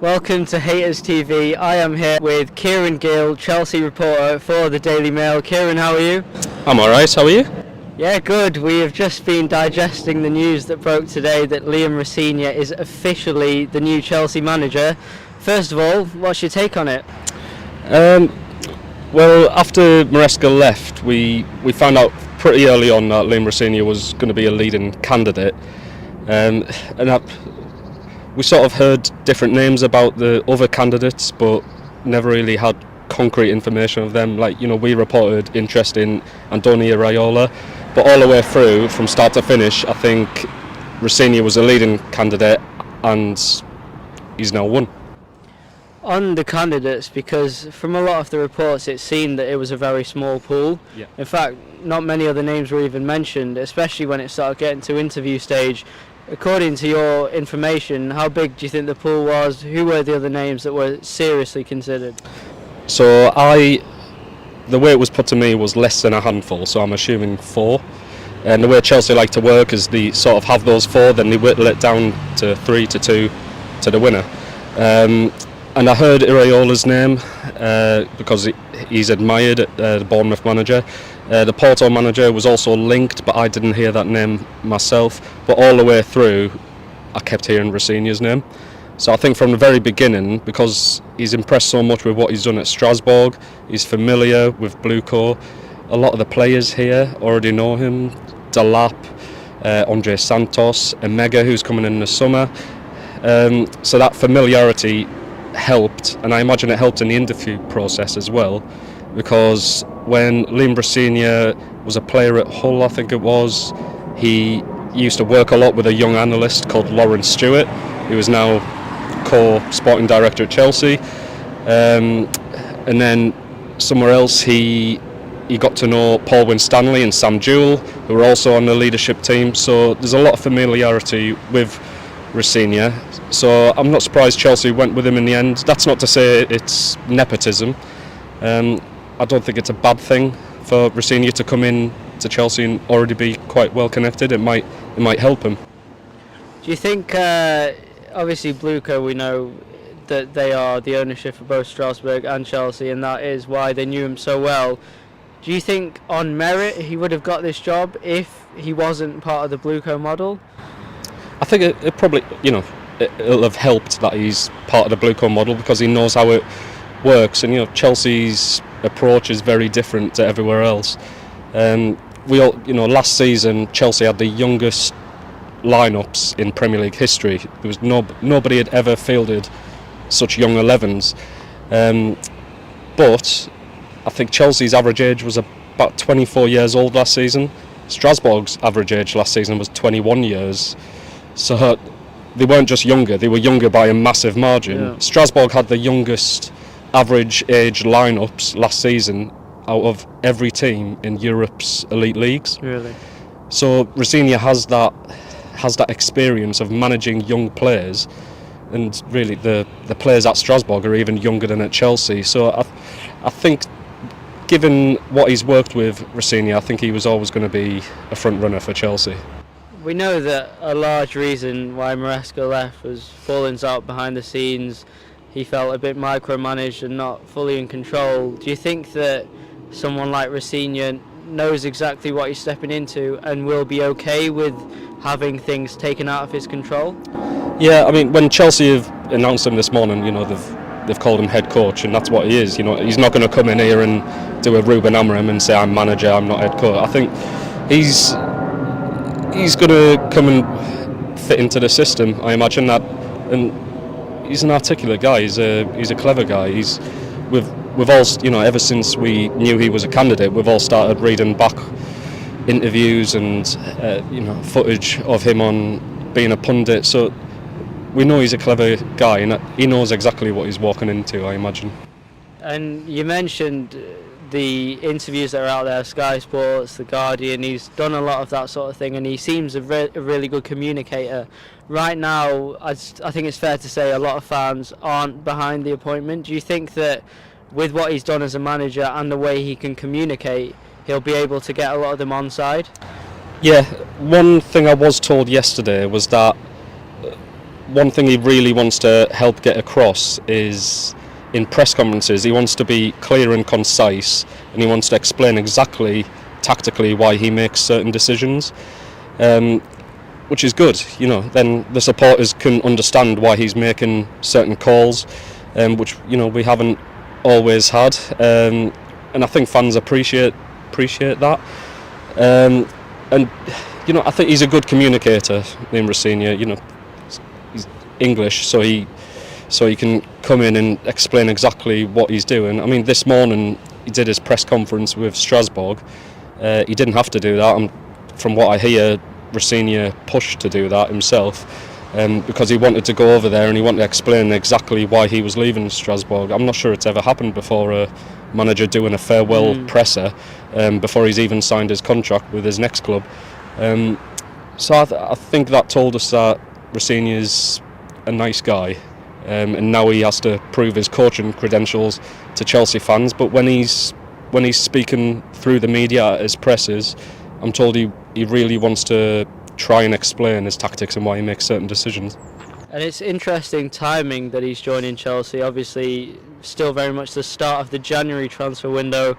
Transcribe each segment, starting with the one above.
Welcome to HaytersTV. I am here with Kieran Gill, Chelsea reporter for the Daily Mail. Kieran, how are you? I'm alright, how are you? Yeah, good. We have just been digesting the news that broke today that Liam Rosenior is officially the new Chelsea manager. First of all, what's your take on it? Well, after Maresca left, we found out pretty early on that Liam Rosenior was going to be a leading candidate. We sort of heard different names about the other candidates, but never really had concrete information of them. We reported interest in Andoni Iraola, but all the way through, from start to finish, I think Rosenior was a leading candidate, and he's now won. On the candidates, because from a lot of the reports it seemed that it was a very small pool. Yeah. In fact, not many other names were even mentioned, especially when it started getting to interview stage. According to your information, how big do you think the pool was? Who were the other names that were seriously considered? So the way it was put to me was less than a handful, so I'm assuming 4. And the way Chelsea like to work is they sort of have those 4, then they whittle it down to 3 to 2 to the winner. And I heard Iraola's name because he's admired, the Bournemouth manager. The Porto manager was also linked, but I didn't hear that name myself. But all the way through, I kept hearing Rosenior's name. So I think from the very beginning, because he's impressed so much with what he's done at Strasbourg, he's familiar with Blueco. A lot of the players here already know him. Delap, Andre Santos, Emega, who's coming in the summer. So that familiarity helped, and I imagine it helped in the interview process as well, because when Liam Rosenior was a player at Hull, I think it was, he used to work a lot with a young analyst called Lawrence Stewart, who is now co-sporting director at Chelsea. And then somewhere else he got to know Paul Winstanley and Sam Jewell, who were also on the leadership team. So there's a lot of familiarity with Rosenior. So I'm not surprised Chelsea went with him in the end. That's not to say it's nepotism. I don't think it's a bad thing for Rosenior to come in to Chelsea and already be quite well connected. It might help him. Do you think, obviously Blueco, we know that they are the ownership of both Strasbourg and Chelsea, and that is why they knew him so well. Do you think on merit he would have got this job if he wasn't part of the Blueco model? I think it probably, it'll have helped that he's part of the Blueco model, because he knows how it works, and Chelsea's approach is very different to everywhere else. Last season Chelsea had the youngest lineups in Premier League history. There was nobody had ever fielded such young 11s, but I think Chelsea's average age was about 24 years old last season. Strasbourg's average age last season was 21 years. So they weren't just younger, they were younger by a massive margin. Yeah. Strasbourg had the youngest average age lineups last season out of every team in Europe's elite leagues. Really? So Rosenior has that experience of managing young players, and really the players at Strasbourg are even younger than at Chelsea. So I think, given what he's worked with Rosenior, I think he was always going to be a front runner for Chelsea. We know that a large reason why Maresca left was fallings out behind the scenes. He felt a bit micromanaged and not fully in control. Do you think that someone like Rosenior knows exactly what he's stepping into and will be okay with having things taken out of his control? Yeah, I mean, when Chelsea have announced him this morning, they've called him head coach, and that's what he is. He's not going to come in here and do a Ruben Amorim and say, I'm manager, I'm not head coach. I think he's going to come and fit into the system, I imagine that, and he's an articulate guy. He's a clever guy. We've all, ever since we knew he was a candidate, we've all started reading back interviews and footage of him on being a pundit. So we know he's a clever guy, and he knows exactly what he's walking into, I imagine. And you mentioned the interviews that are out there, Sky Sports, The Guardian. He's done a lot of that sort of thing, and he seems a really good communicator. Right now, I think it's fair to say a lot of fans aren't behind the appointment. Do you think that with what he's done as a manager and the way he can communicate, he'll be able to get a lot of them on side? Yeah, one thing I was told yesterday was that one thing he really wants to help get across is in press conferences he wants to be clear and concise, and he wants to explain exactly tactically why he makes certain decisions, which is good. Then the supporters can understand why he's making certain calls, which we haven't always had, and I think fans appreciate that. And I think he's a good communicator in Rosinha. He's English, so he can come in and explain exactly what he's doing. I mean, this morning he did his press conference with Strasbourg. He didn't have to do that, and from what I hear, Rosinha pushed to do that himself, because he wanted to go over there and he wanted to explain exactly why he was leaving Strasbourg. I'm not sure it's ever happened before, a manager doing a farewell presser before he's even signed his contract with his next club. So I think that told us that Rosinha's a nice guy, and now he has to prove his coaching credentials to Chelsea fans. But when he's speaking through the media at his presses, I'm told he really wants to try and explain his tactics and why he makes certain decisions. And it's interesting timing that he's joining Chelsea. Obviously, still very much the start of the January transfer window.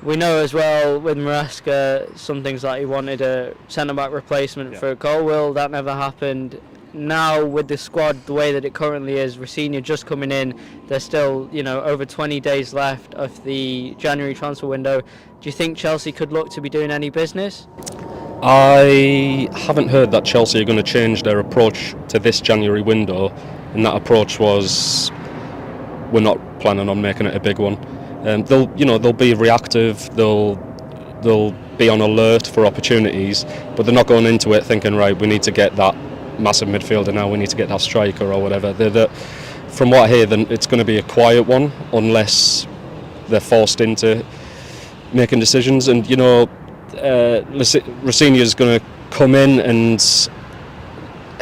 We know as well with Maresca, some things like he wanted a centre-back replacement for Colwill. That never happened. Now with the squad the way that it currently is, Rosinha just coming in, there's still over 20 days left of the January transfer window. Do you think Chelsea could look to be doing any business? I haven't heard that Chelsea are going to change their approach to this January window, and that approach was we're not planning on making it a big one. They'll be reactive. They'll be on alert for opportunities, but they're not going into it thinking, right, we need to get that massive midfielder now, we need to get that striker or whatever. From what I hear, then it's going to be a quiet one unless they're forced into making decisions. And Rosinha is going to come in, and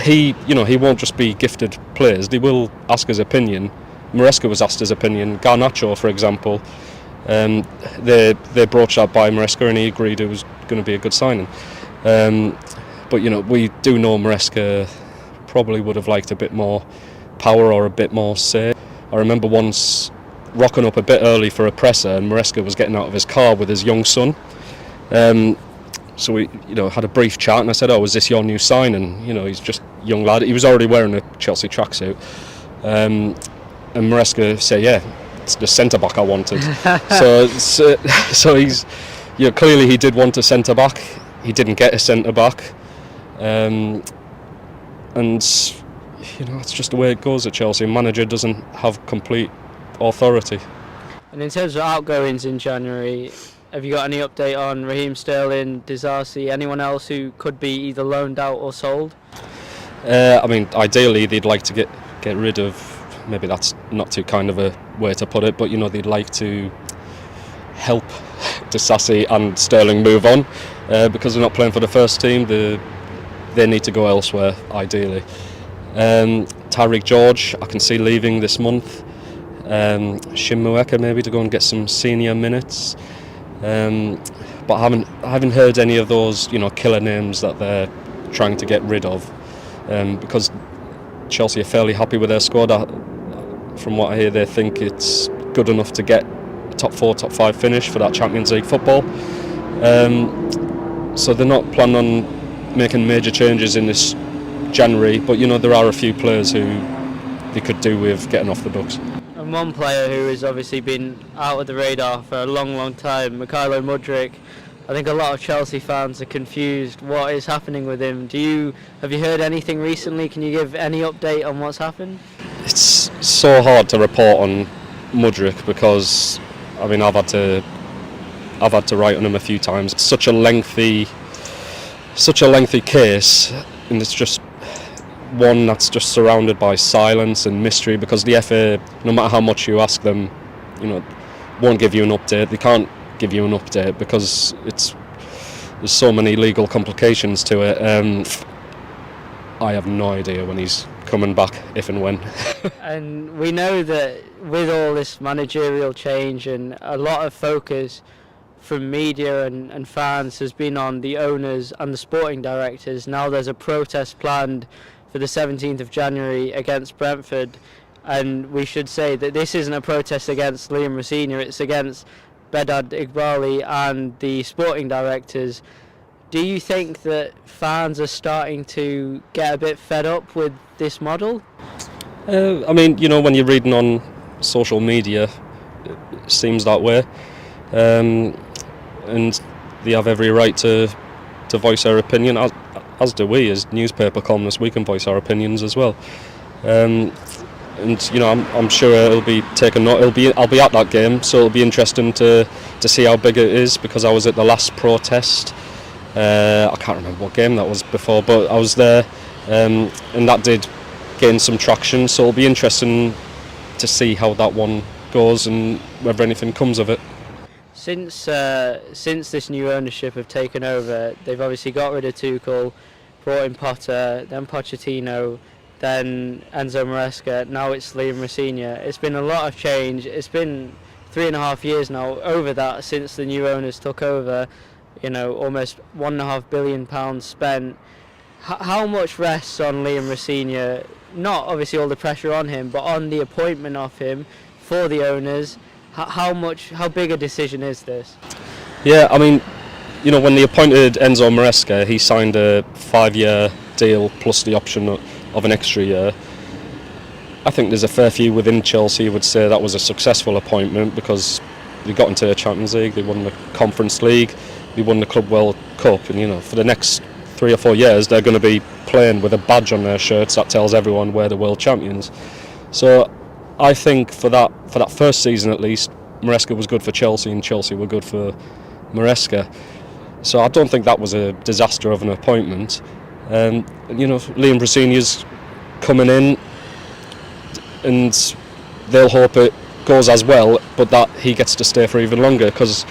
he won't just be gifted players. They will ask his opinion. Maresca was asked his opinion. Garnacho, for example, they broached that by Maresca, and he agreed it was going to be a good signing. But we do know Maresca probably would have liked a bit more power or a bit more say. I remember once rocking up a bit early for a presser, and Maresca was getting out of his car with his young son. So we had a brief chat, and I said, "Oh, is this your new signing?" He's just a young lad. He was already wearing a Chelsea tracksuit. And Maresca said, "Yeah, it's the centre back I wanted." so he's clearly he did want a centre back. He didn't get a centre back, and it's just the way it goes at Chelsea. A manager doesn't have complete authority. And in terms of outgoings in January, have you got any update on Raheem Sterling, Disasi, anyone else who could be either loaned out or sold? Ideally they'd like to get rid of, maybe that's not too kind of a way to put it, but they'd like to help Disasi and Sterling move on, because they're not playing for the first team. They need to go elsewhere, ideally. Tariq George, I can see leaving this month. Shimueka maybe to go and get some senior minutes. But I haven't heard any of those killer names that they're trying to get rid of, because Chelsea are fairly happy with their squad. From what I hear, they think it's good enough to get top 4, top 5 finish for that Champions League football. So they're not planning on making major changes in this January, but there are a few players who they could do with getting off the books. And one player who has obviously been out of the radar for a long time, Mykhailo Mudryk. I think a lot of Chelsea fans are confused what is happening with him. Have you heard anything recently? Can you give any update on what's happened? It's so hard to report on Mudryk because I've had to write on him a few times. It's such a lengthy case, and it's just one that's just surrounded by silence and mystery, because the FA, no matter how much you ask them, won't give you an update. They can't give you an update because there's so many legal complications to it. I have no idea when he's coming back, if and when. And we know that with all this managerial change and a lot of focus from media and fans has been on the owners and the sporting directors. Now there's a protest planned for the 17th of January against Brentford. And we should say that this isn't a protest against Liam Rosenior, it's against Bedad Iqbali and the sporting directors. Do you think that fans are starting to get a bit fed up with this model? I mean, you know, when you're reading on social media, it seems that way. And they have every right to voice their opinion, as do we as newspaper columnists. We can voice our opinions as well. And you know, I'm sure it'll be taken note. I'll be at that game, so it'll be interesting to see how big it is, because I was at the last protest. I can't remember what game that was before, but I was there, and that did gain some traction. So it'll be interesting to see how that one goes and whether anything comes of it. Since this new ownership have taken over, they've obviously got rid of Tuchel, brought in Potter, then Pochettino, then Enzo Maresca, now it's Liam Rosenior. It's been a lot of change. It's been 3.5 years now, over that, since the new owners took over. You know, almost £1.5 billion spent. How much rests on Liam Rosenior? Not obviously all the pressure on him, but on the appointment of him for the owners. How big a decision is this? Yeah, I mean, you know, when they appointed Enzo Maresca, he signed a 5-year deal plus the option of an extra year. I think there's a fair few within Chelsea who would say that was a successful appointment, because they got into the Champions League, they won the Conference League, they won the Club World Cup, and you know, for the next 3 or 4 years they're going to be playing with a badge on their shirts that tells everyone we're the world champions. So I think for that first season at least, Maresca was good for Chelsea and Chelsea were good for Maresca. So I don't think that was a disaster of an appointment. You know, Liam Rosenior's coming in, and they'll hope it goes as well, but that he gets to stay for even longer, because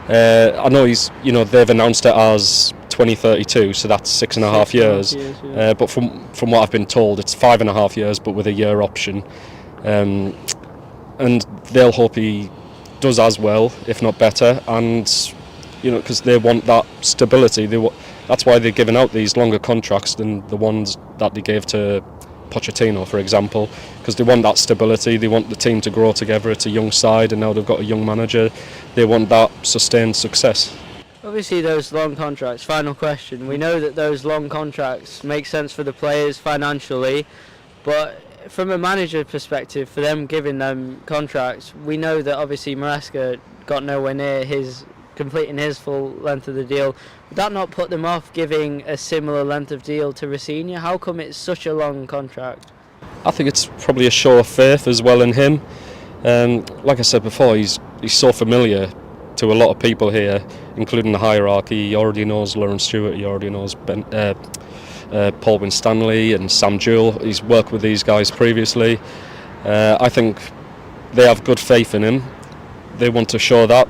I know they've announced it as 2032, so that's 6.5 years. Yeah. But from what I've been told, it's 5.5 years, but with a year option. And they'll hope he does as well, if not better, and you know, because they want that stability. That's why they're giving out these longer contracts than the ones that they gave to Pochettino, for example, because they want that stability. They want the team to grow together. It's a young side, and now they've got a young manager. They want that sustained success. Obviously those long contracts, final question, we know that those long contracts make sense for the players financially, but from a manager perspective, for them giving them contracts, we know that obviously Maresca got nowhere near completing his full length of the deal. Would that not put them off giving a similar length of deal to Rosenior? How come it's such a long contract? I think it's probably a show of faith as well in him. Like I said before, he's so familiar to a lot of people here, including the hierarchy. He already knows Lawrence Stewart, he already knows Paul Winstanley and Sam Jewell. He's worked with these guys previously. I think they have good faith in him. They want to show that.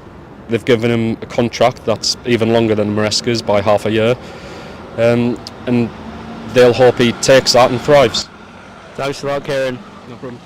They've given him a contract that's even longer than Maresca's by half a year, and they'll hope he takes that and thrives. Thanks a lot, Kieran. No problem.